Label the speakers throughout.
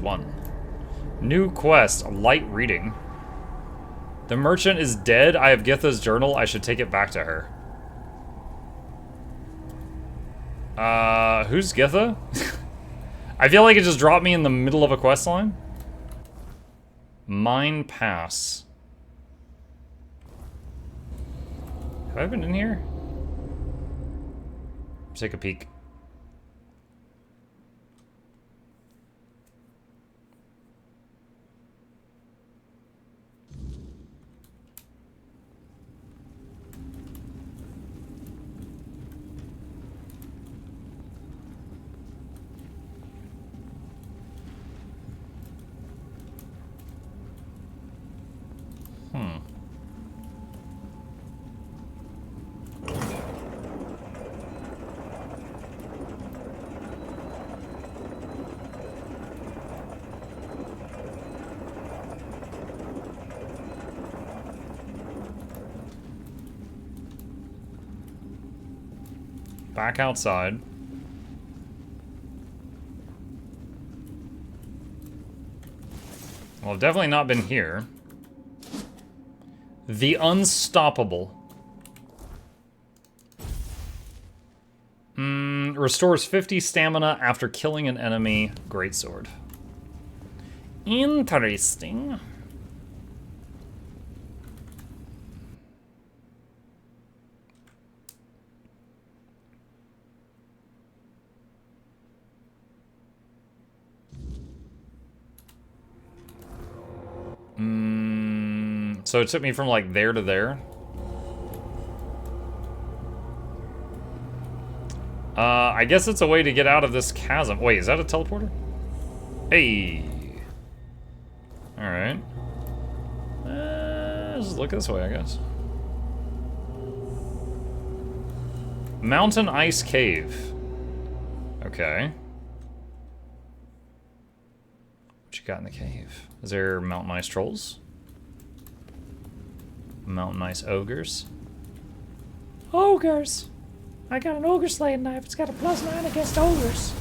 Speaker 1: 1. New quest, light reading. The merchant is dead. I have Githa's journal. I should take it back to her. Who's Githa? I feel like it just dropped me in the middle of a quest line. Mine Pass. Have I been in here? Take a peek. Back outside. Well, I've definitely not been here. The Unstoppable. Restores 50 stamina after killing an enemy. Greatsword. Interesting. So it took me from like there to there. I guess it's a way to get out of this chasm. Wait, is that a teleporter? Hey. Alright. Just look this way, I guess. Mountain Ice Cave. Okay. What you got in the cave? Is there mountain ice trolls? Mountain ice ogres? Ogres! I got an ogre slaying knife. It's got a +9 against ogres.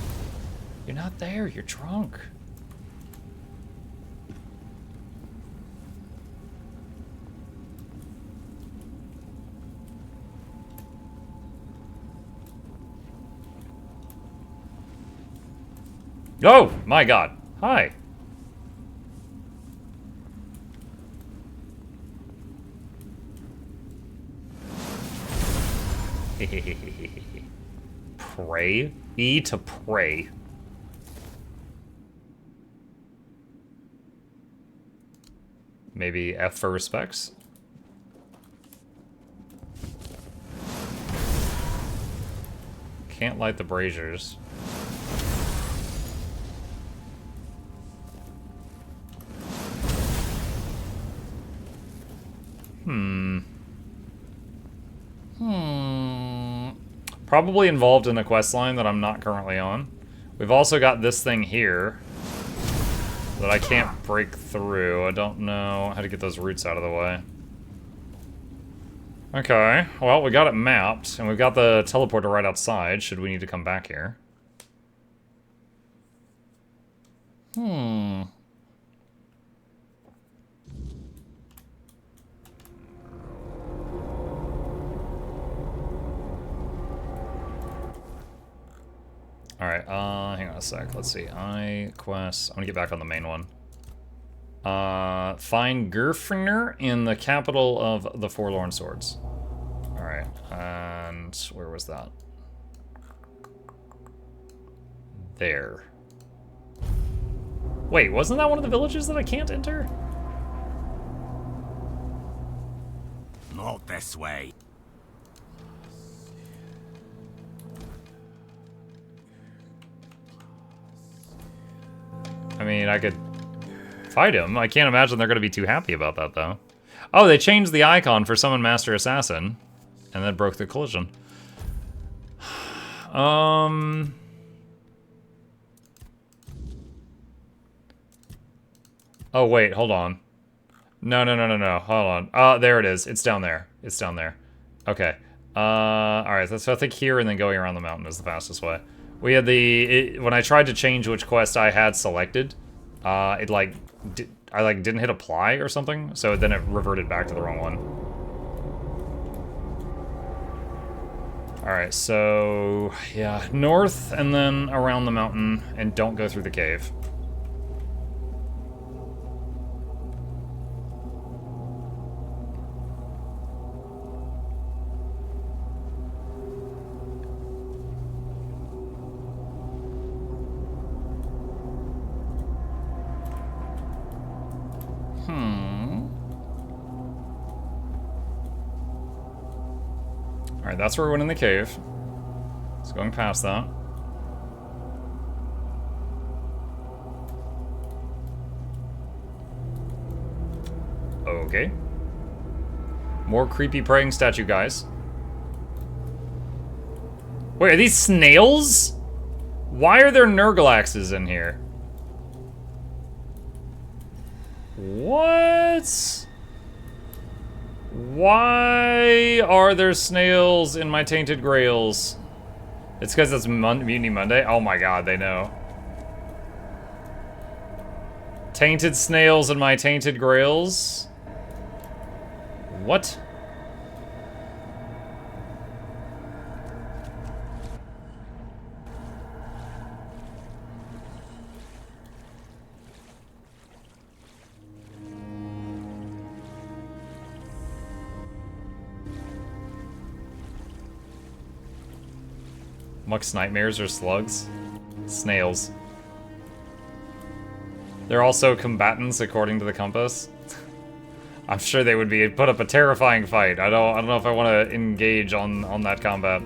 Speaker 1: You're not there. You're drunk. Oh, my God. Hi. Pray? E to pray. Maybe F for respects? Can't light the braziers. Probably involved in a quest line that I'm not currently on. We've also got this thing here that I can't break through. I don't know how to get those roots out of the way. Okay, well, we got it mapped, and we've got the teleporter right outside, should we need to come back here. Alright, hang on a sec. Let's see. quest. I'm gonna get back on the main one. Find Gerfner in the capital of the Forlorn Swords. Alright, and where was that? There. Wait, wasn't that one of the villages that I can't enter?
Speaker 2: Not this way.
Speaker 1: I mean, I could fight him. I can't imagine they're going to be too happy about that, though. Oh, they changed the icon for Summon Master Assassin, and then broke the collision. Oh, wait, hold on. No. Hold on. There it is. It's down there. It's down there. Okay. Alright, so I think here and then going around the mountain is the fastest way. We had when I tried to change which quest I had selected, It like, I like didn't hit apply or something, so then it reverted back to the wrong one. Alright, so, yeah, north and then around the mountain, and don't go through the cave. Alright, that's where we went in the cave. It's going past that. Okay. More creepy praying statue guys. Wait, are these snails? Why are there Nurglaxes in here? What? Why are there snails in my Tainted Grails? It's because it's Mutiny Monday? Oh my god, they know. Tainted snails in my Tainted Grails? What? Muck's nightmares are slugs? Snails. They're also combatants according to the compass. I'm sure they would be put up a terrifying fight. I don't know if I want to engage on that combat.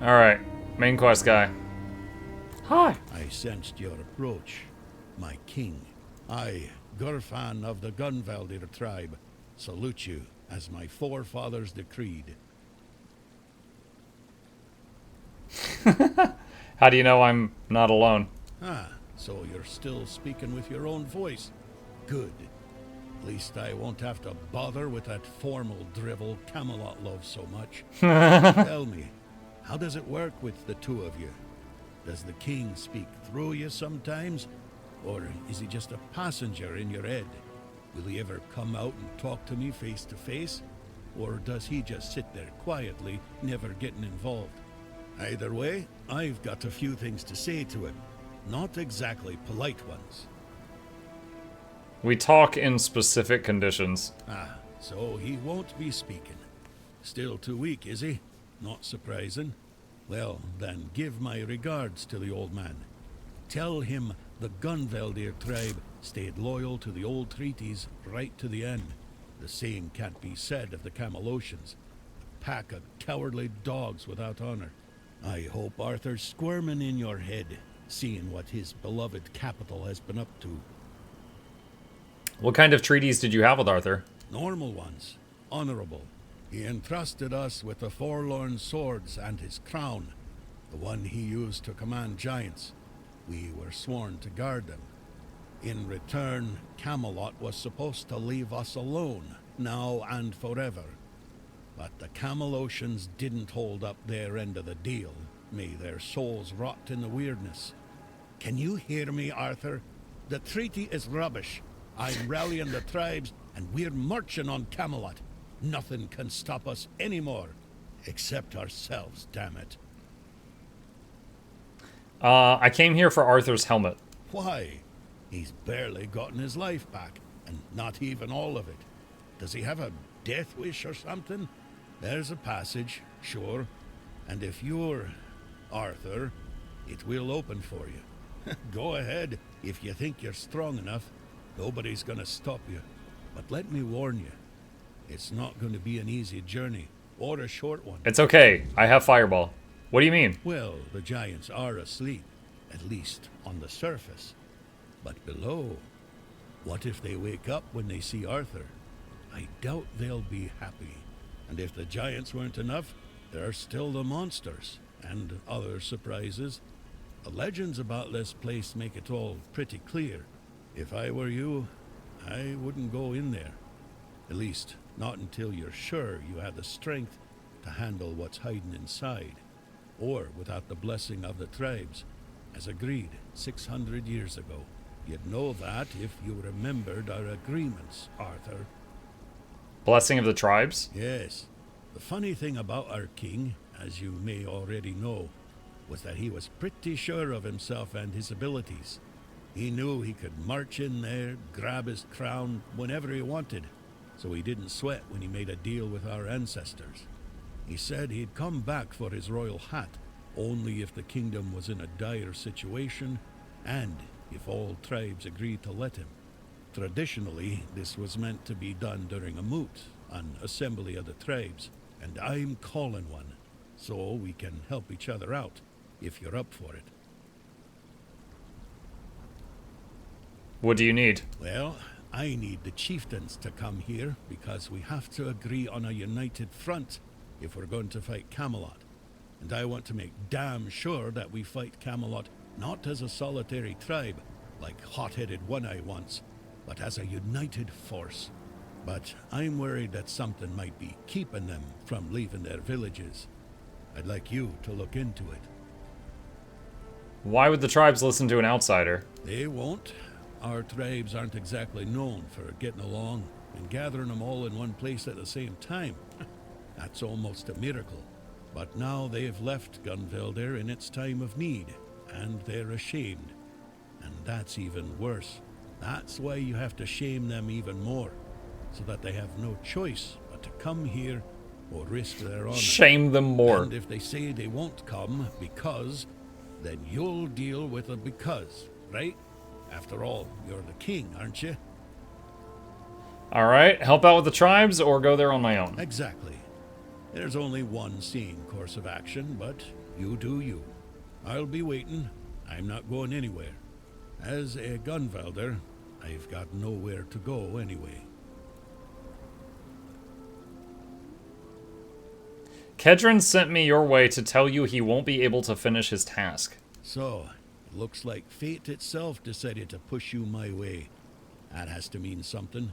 Speaker 1: Alright, main quest guy. Hi.
Speaker 3: I sensed your approach, my king. I, Gurfan of the Gunvaldir tribe, salute you as my forefathers decreed.
Speaker 1: How do you know I'm not alone?
Speaker 3: Ah, so you're still speaking with your own voice. Good. At least I won't have to bother with that formal drivel Camelot loves so much. Tell me, how does it work with the two of you? Does the king speak through you sometimes? Or is he just a passenger in your head? Will he ever come out and talk to me face to face? Or does he just sit there quietly, never getting involved? Either way, I've got a few things to say to him. Not exactly polite ones.
Speaker 1: We talk in specific conditions.
Speaker 3: Ah, so he won't be speaking. Still too weak, is he? Not surprising. Well, then give my regards to the old man. Tell him the Gunvaldir tribe stayed loyal to the old treaties right to the end. The same can't be said of the Camelocians. A pack of cowardly dogs without honor. I hope Arthur's squirming in your head, seeing what his beloved capital has been up to.
Speaker 1: What kind of treaties did you have with Arthur?
Speaker 3: Normal ones. Honorable. He entrusted us with the forlorn swords and his crown, the one he used to command giants. We were sworn to guard them. In return, Camelot was supposed to leave us alone, now and forever. But the Camelocians didn't hold up their end of the deal. May their souls rot in the weirdness. Can you hear me, Arthur? The treaty is rubbish. I'm rallying the tribes, and we're marching on Camelot. Nothing can stop us anymore, except ourselves, damn it.
Speaker 1: I came here for Arthur's helmet.
Speaker 3: Why? He's barely gotten his life back, and not even all of it. Does he have a death wish or something? There's a passage, sure. And if you're Arthur, it will open for you. Go ahead, if you think you're strong enough. Nobody's gonna stop you. But let me warn you, it's not going to be an easy journey, or a short one.
Speaker 1: It's okay. I have Fireball. What do you mean?
Speaker 3: Well, the giants are asleep, at least on the surface. But below, what if they wake up when they see Arthur? I doubt they'll be happy. And if the giants weren't enough, there are still the monsters, and other surprises. The legends about this place make it all pretty clear. If I were you, I wouldn't go in there. At least, not until you're sure you have the strength to handle what's hiding inside, or without the blessing of the tribes, as agreed 600 years ago. You'd know that if you remembered our agreements, Arthur.
Speaker 1: Blessing of the tribes?
Speaker 3: Yes. The funny thing about our king, as you may already know, was that he was pretty sure of himself and his abilities. He knew he could march in there, grab his crown whenever he wanted, so he didn't sweat when he made a deal with our ancestors. He said he'd come back for his royal hat only if the kingdom was in a dire situation and if all tribes agreed to let him. Traditionally, this was meant to be done during a moot, an assembly of the tribes, and I'm calling one, so we can help each other out if you're up for it.
Speaker 1: What do you need?
Speaker 3: Well, I need the chieftains to come here because we have to agree on a united front if we're going to fight Camelot. And I want to make damn sure that we fight Camelot not as a solitary tribe, like hot-headed One-Eye once, but as a united force. But I'm worried that something might be keeping them from leaving their villages. I'd like you to look into it.
Speaker 1: Why would the tribes listen to an outsider?
Speaker 3: They won't. Our tribes aren't exactly known for getting along, and gathering them all in one place at the same time. That's almost a miracle. But now they've left Gunvelder in its time of need, and they're ashamed. And that's even worse. That's why you have to shame them even more, so that they have no choice but to come here or risk their honor.
Speaker 1: Shame them more.
Speaker 3: And if they say they won't come because, then you'll deal with a because, right? After all, you're the king, aren't you?
Speaker 1: Alright, help out with the tribes or go there on my own?
Speaker 3: Exactly. There's only one sane course of action, but you do you. I'll be waiting. I'm not going anywhere. As a Gunvelder, I've got nowhere to go anyway.
Speaker 1: Kedron sent me your way to tell you he won't be able to finish his task.
Speaker 3: So, it looks like fate itself decided to push you my way. That has to mean something.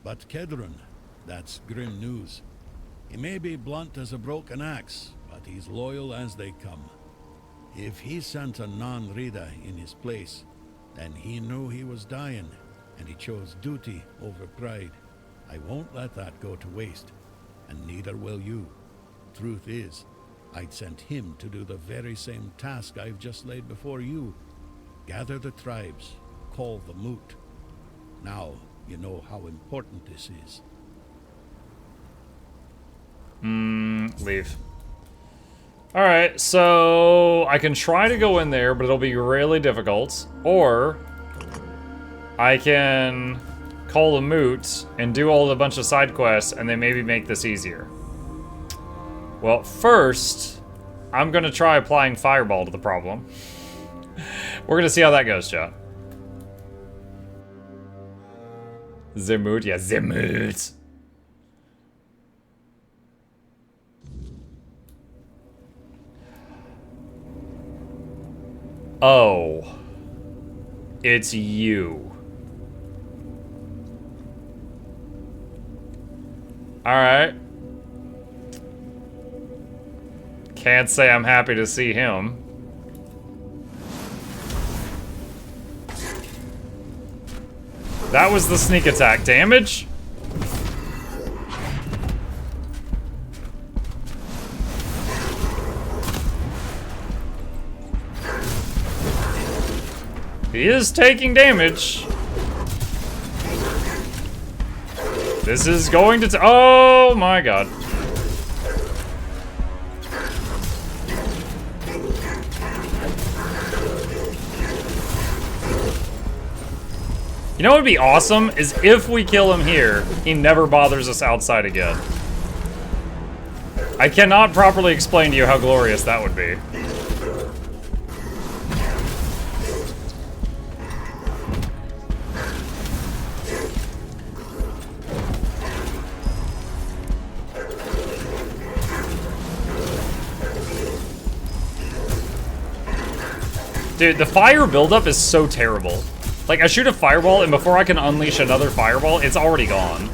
Speaker 3: But Kedron, that's grim news. He may be blunt as a broken axe, but he's loyal as they come. If he sent a non-Rida in his place, then he knew he was dying, and he chose duty over pride. I won't let that go to waste, and neither will you. Truth is, I'd sent him to do the very same task I've just laid before you. Gather the tribes, call the moot. Now you know how important this is.
Speaker 1: Leave. Alright, so I can try to go in there, but it'll be really difficult. Or I can call the moot and do all the bunch of side quests and then maybe make this easier. Well, first, I'm gonna try applying Fireball to the problem. We're gonna see how that goes, chat. The moot? Yeah, the moot. Oh. It's you. Alright. Can't say I'm happy to see him. That was the sneak attack damage. He is taking damage. This is going to oh my god. You know what would be awesome is if we kill him here, he never bothers us outside again. I cannot properly explain to you how glorious that would be. Dude, the fire buildup is so terrible. Like, I shoot a fireball, and before I can unleash another fireball, it's already gone.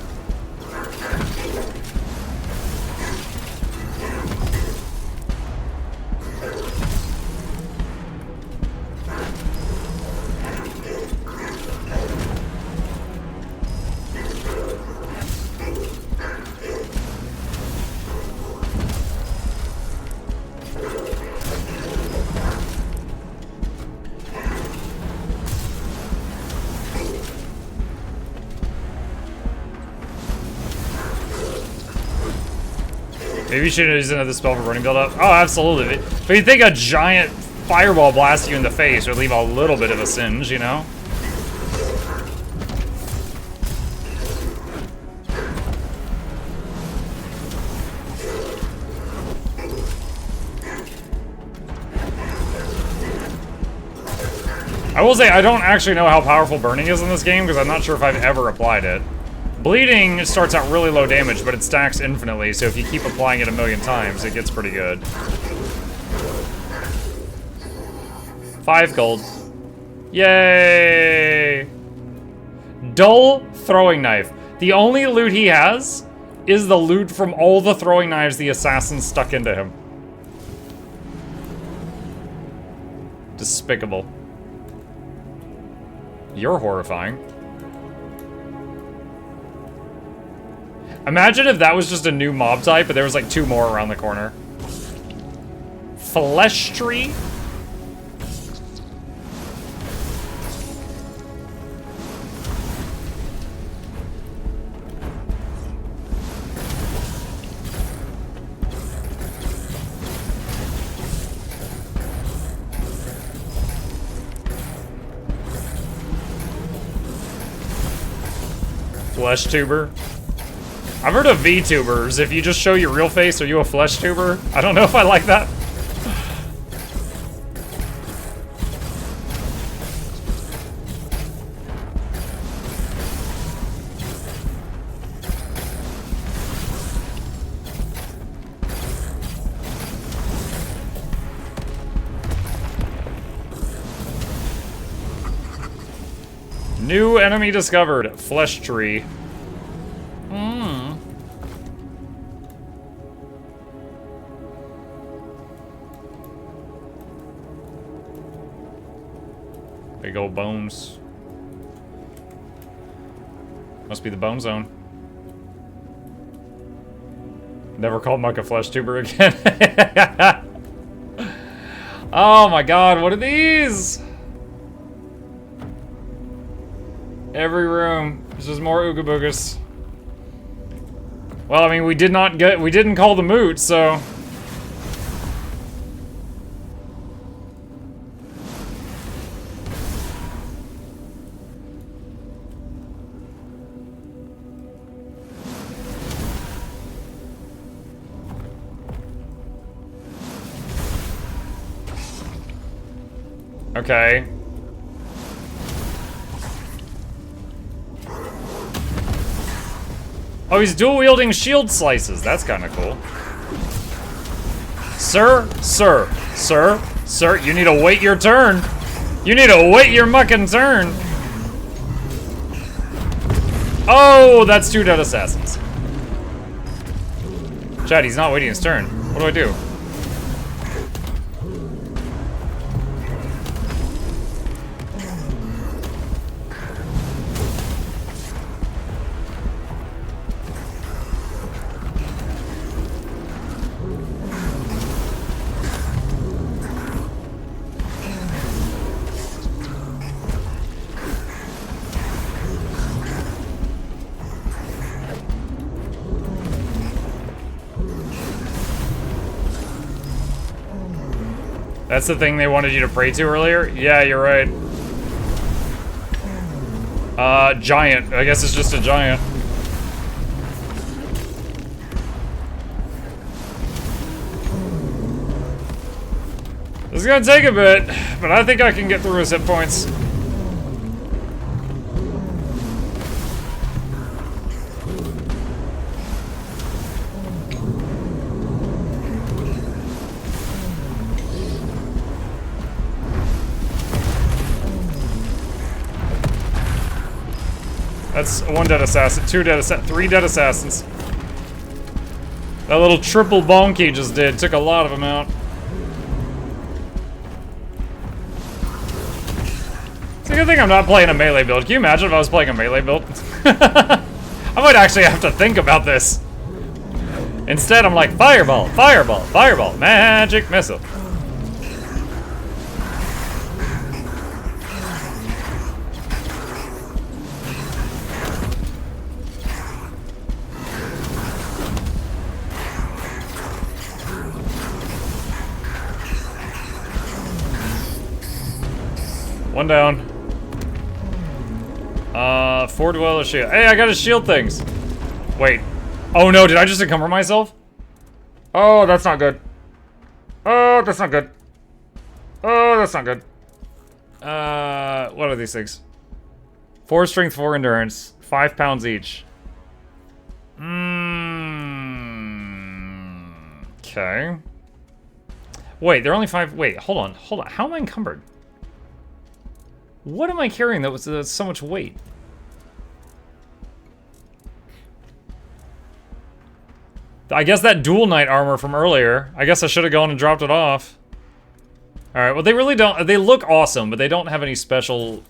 Speaker 1: Maybe you should use another spell for running build-up. Oh, absolutely. But you think a giant fireball blast you in the face would leave a little bit of a singe, you know? I will say, I don't actually know how powerful burning is in this game, because I'm not sure if I've ever applied it. Bleeding starts out really low damage, but it stacks infinitely, so if you keep applying it a million times, it gets pretty good. 5 gold. Yay! Dull throwing knife. The only loot he has is the loot from all the throwing knives the assassin stuck into him. Despicable. You're horrifying. Imagine if that was just a new mob type, but there was like 2 more around the corner. Flesh tree? Flesh tuber? I've heard of VTubers. If you just show your real face, are you a flesh tuber? I don't know if I like that. New enemy discovered. Flesh tree. Big old bones. Must be the bone zone. Never called Muck a flesh tuber again. Oh my god, what are these? Every room. There's just more Ooga Boogas. Well, I mean, we didn't call the moot, so. Okay. Oh, he's dual-wielding shield slices. That's kind of cool. Sir, you need to wait your turn. You need to wait your mucking turn. Oh, that's 2 dead assassins. Chad, he's not waiting his turn. What do I do? That's the thing they wanted you to pray to earlier? Yeah, you're right. Giant. I guess it's just a giant. This is gonna take a bit, but I think I can get through his hit points. That's one dead assassin, two dead assassin, three dead assassins. That little triple bonk he just did took a lot of them out. It's a good thing I'm not playing a melee build. Can you imagine if I was playing a melee build? I might actually have to think about this. Instead, I'm like, fireball, fireball, fireball, magic missile. One down. 4 dweller shield. Hey, I got his shield things. Wait. Oh no, did I just encumber myself? Oh, that's not good. Oh, that's not good. Oh, that's not good. What are these things? 4 strength, 4 endurance. 5 pounds each. Okay. Wait, they're only 5. Wait, hold on. Hold on. How am I encumbered? What am I carrying that was so much weight? I guess that dual knight armor from earlier. I guess I should have gone and dropped it off. Alright, well they really don't, they look awesome, but they don't have any special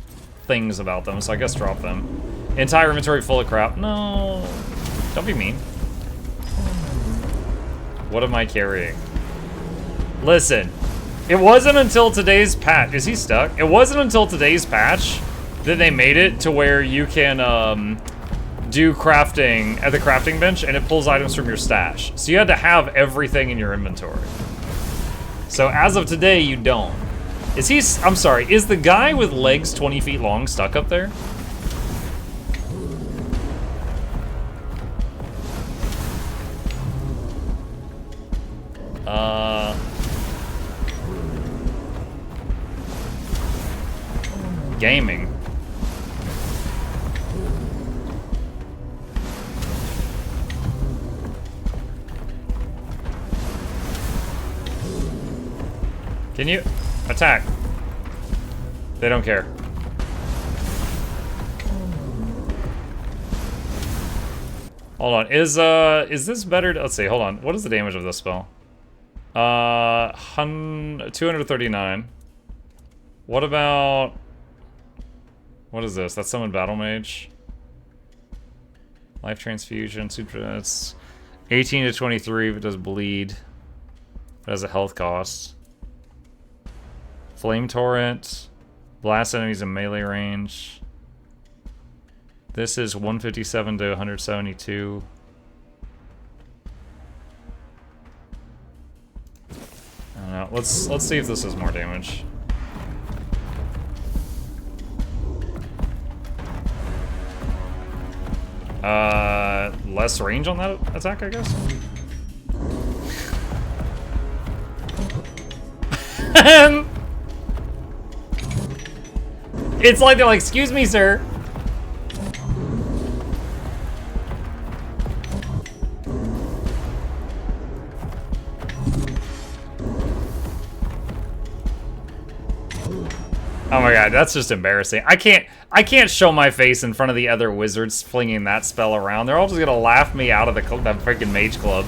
Speaker 1: things about them, so I guess drop them. Entire inventory full of crap. No, don't be mean. What am I carrying? Listen, it wasn't until today's patch, is he stuck? It wasn't until today's patch that they made it to where you can, do crafting at the crafting bench and it pulls items from your stash. So you had to have everything in your inventory. So as of today, you don't. Is he, I'm sorry, is the guy with legs 20 feet long stuck up there? Gaming. Can you attack? They don't care. Hold on. Is this better? Let's see. Hold on. What is the damage of this spell? 239. What about? What is this? That's summon battle mage. Life transfusion. That's 18 to 23. If it does bleed. It has a health cost. Flame torrent. Blast enemies in melee range. This is 157 to 172. I don't know. Let's see if this does more damage. Less range on that attack, I guess. It's like they're like, excuse me, sir. Oh my god, that's just embarrassing. I can't show my face in front of the other wizards flinging that spell around. They're all just gonna laugh me out of the freaking mage club.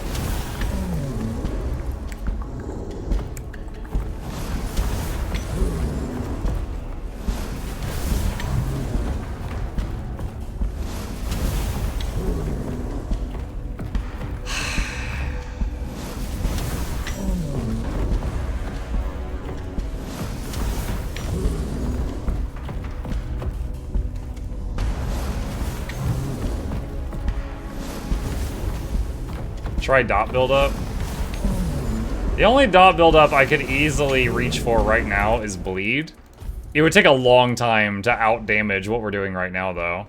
Speaker 1: Try dot build up. The only dot build up I could easily reach for right now is bleed. It would take a long time to out damage what we're doing right now though.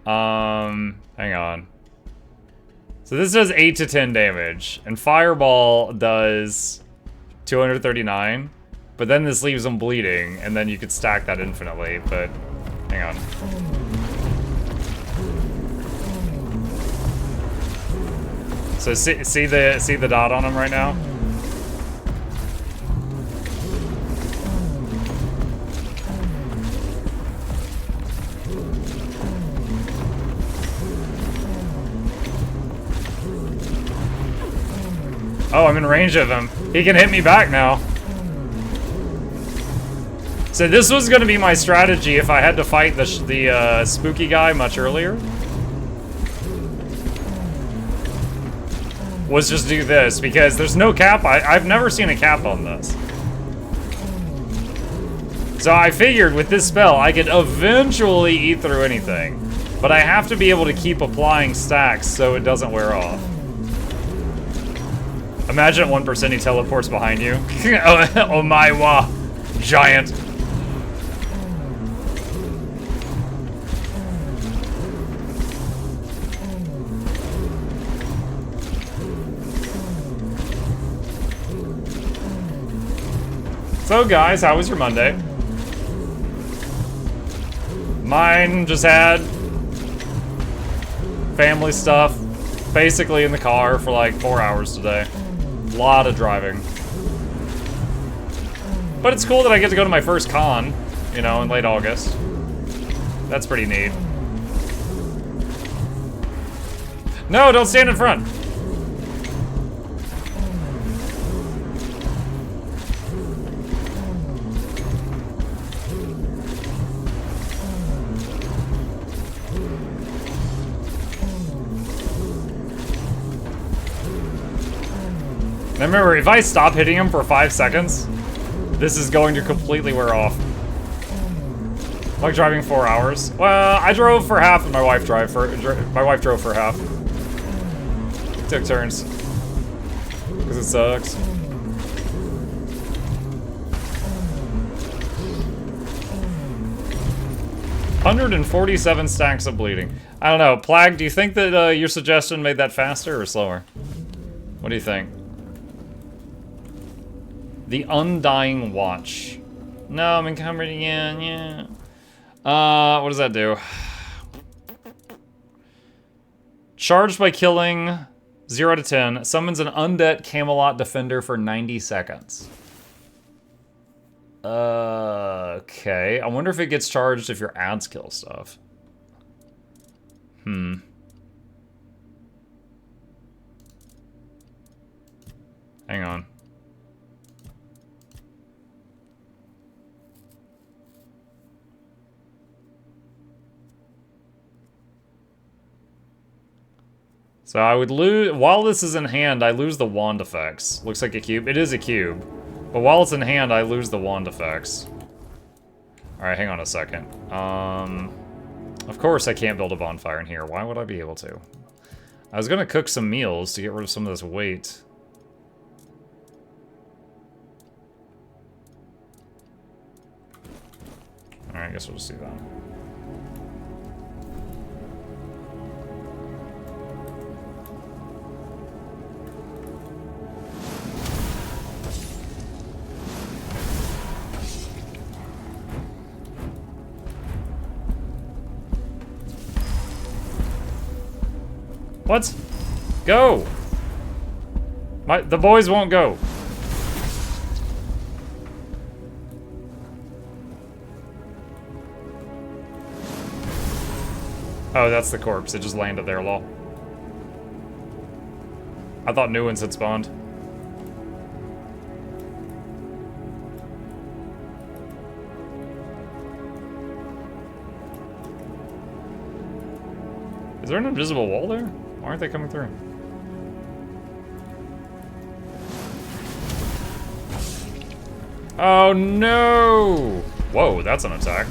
Speaker 1: Hang on. So this does 8 to 10 damage and fireball does 239, but then this leaves them bleeding and then you could stack that infinitely, but hang on. So see the dot on him right now? Oh, I'm in range of him. He can hit me back now. So this was going to be my strategy if I had to fight the spooky guy much earlier. Was just do this, because there's no cap. I've never seen a cap on this. So I figured with this spell, I could eventually eat through anything. But I have to be able to keep applying stacks so it doesn't wear off. Imagine at 1% he teleports behind you. Oh my wa, giant. So guys, how was your Monday? Mine just had family stuff, basically in the car for like 4 hours today. A lot of driving. But it's cool that I get to go to my first con, you know, in late August. That's pretty neat. No, don't stand in front. Now remember, if I stop hitting him for 5 seconds, this is going to completely wear off. Like driving 4 hours. Well, I drove for half, and my wife drove for half. Took turns. Because it sucks. $147 stacks of bleeding. I don't know, Plague, do you think that your suggestion made that faster or slower? What do you think? The Undying Watch. No, I'm encumbered again, yeah. What does that do? Charged by killing 0 to 10. Summons an undead Camelot Defender for 90 seconds. Okay. I wonder if it gets charged if your ads kill stuff. Hang on. So I would lose, while this is in hand, I lose the wand effects. Looks like a cube. It is a cube. But while it's in hand, I lose the wand effects. Alright, hang on a second. Of course I can't build a bonfire in here. Why would I be able to? I was gonna cook some meals to get rid of some of this weight. Alright, I guess we'll just do that. What? Go! The boys won't go. Oh, that's the corpse. It just landed there, lol. I thought new ones had spawned. Is there an invisible wall there? Why aren't they coming through? Oh no! Whoa, that's an attack.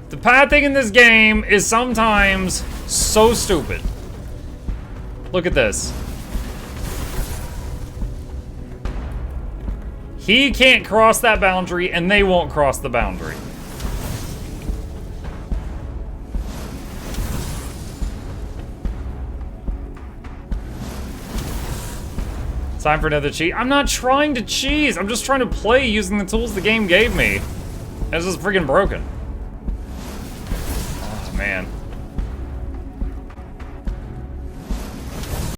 Speaker 1: The pathing in this game is sometimes so stupid. Look at this. He can't cross that boundary, and they won't cross the boundary. Time for another cheat. I'm not trying to cheese. I'm just trying to play using the tools the game gave me. This is freaking broken.